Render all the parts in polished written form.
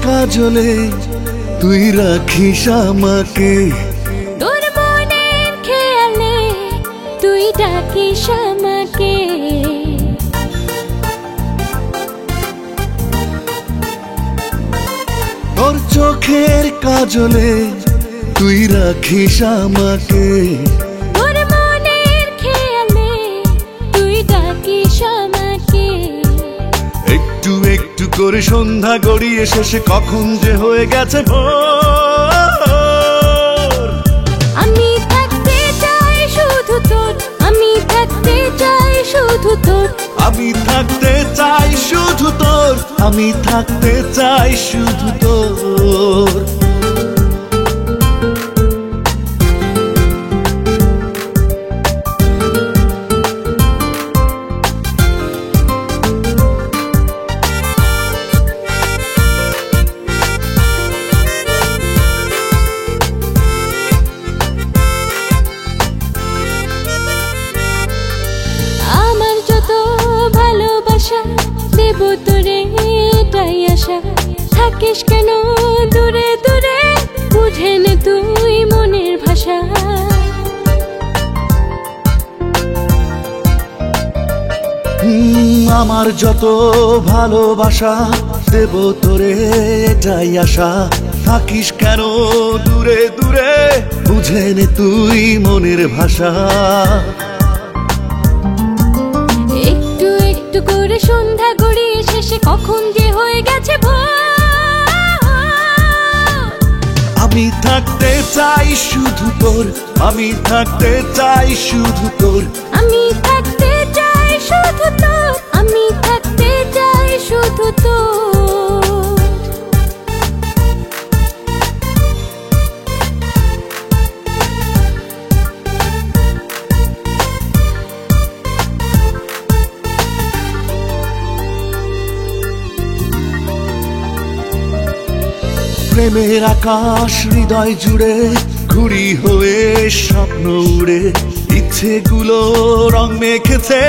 কাজলে তুই রাখিস আমাকে, তোর মনের খেয়ালে তুই ডাকিস আমাকে। তোর চোখের কাজলে তুই রাখিস আমাকে, তোর মনের খেয়ালে তুই ডাকিস আমাকে। একটু একটু করে সন্ধ্যা গড়িয়ে শেষে কখন যে হয়ে গেছে ভোর। আমি থাকতে চাই শুধু তোর, আমি থাকতে চাই শুধু তোর, আমি থাকতে চাই শুধু তোর, আমি থাকতে চাই শুধু তোর। আমার যত ভালোবাসা দেব তোরে এটাই আশা। থাকিস কেন দূরে দূরে, বুঝে নে তুই মনের ভাষা। আমার যত ভালোবাসা দেব তোরে এটাই আশা। থাকিস কেন দূরে দূরে, বুঝে নে তুই মনের ভাষা। একটু একটু করে সন্ধ্যা গড়িয়ে শেষে কখন যে হয়ে গেছে ভোর। আমি থাকতে চাই শুধু তোর, আমি থাকতে চাই শুধু তোর, আমি থাকতে চাই শুধু তোর, আমি থাকতে চাই শুধু তোর। প্রেমের আকাশ হৃদয় জুড়ে ঘুড়ি হয়ে স্বপ্ন উড়ে, ইচ্ছেগুলো রং মেখেছে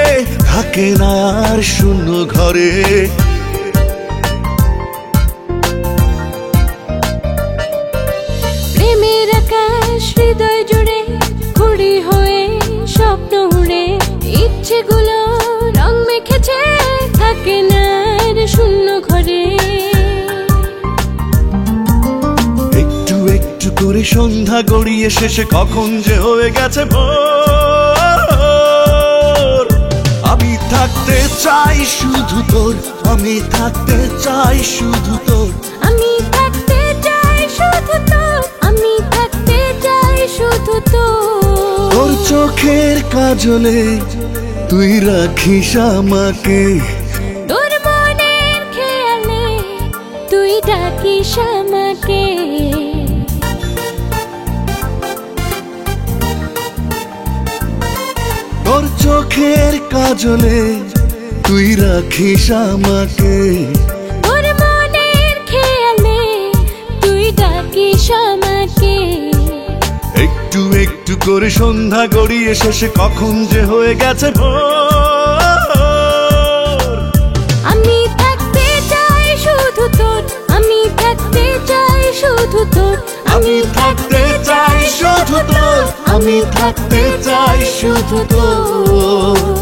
থাকে না আর শূন্য ঘরে। প্রেমের আকাশ হৃদয় জুড়ে ঘুড়ি হয়ে স্বপ্ন উড়ে, ইচ্ছেগুলো রং মেখেছে থাকে না আর শূন্য ঘরে। একটু একটু করে সন্ধ্যা গড়িয়ে শেষে কখন যে হয়ে গেছে ভোর। আমি থাকতে চাই শুধু তোর, আমি থাকতে চাই শুধু তোর, আমি থাকতে চাই শুধু তোর, আমি থাকতে চাই শুধু তোর। তোর চোখের কাজলে তুই রাখিস আমাকে, তোর মনের খেয়ালে তুই ডাকিস আমাকে। তোর চোখের কাজলে তুই রাখিস আমাকে, তোর মনের খেয়ালে তুই ডাকিস আমাকে। একটু একটু করে সন্ধ্যা গড়িয়ে শেষে কখন যে হয়ে গেছে ভোর। আমি থাকতে চাই শুধু তোর, আমি থাকতে চাই শুধু তোর, আমি থাকতে চাই শুধু তোর, আমি থাকতে চাই শুধু তোর।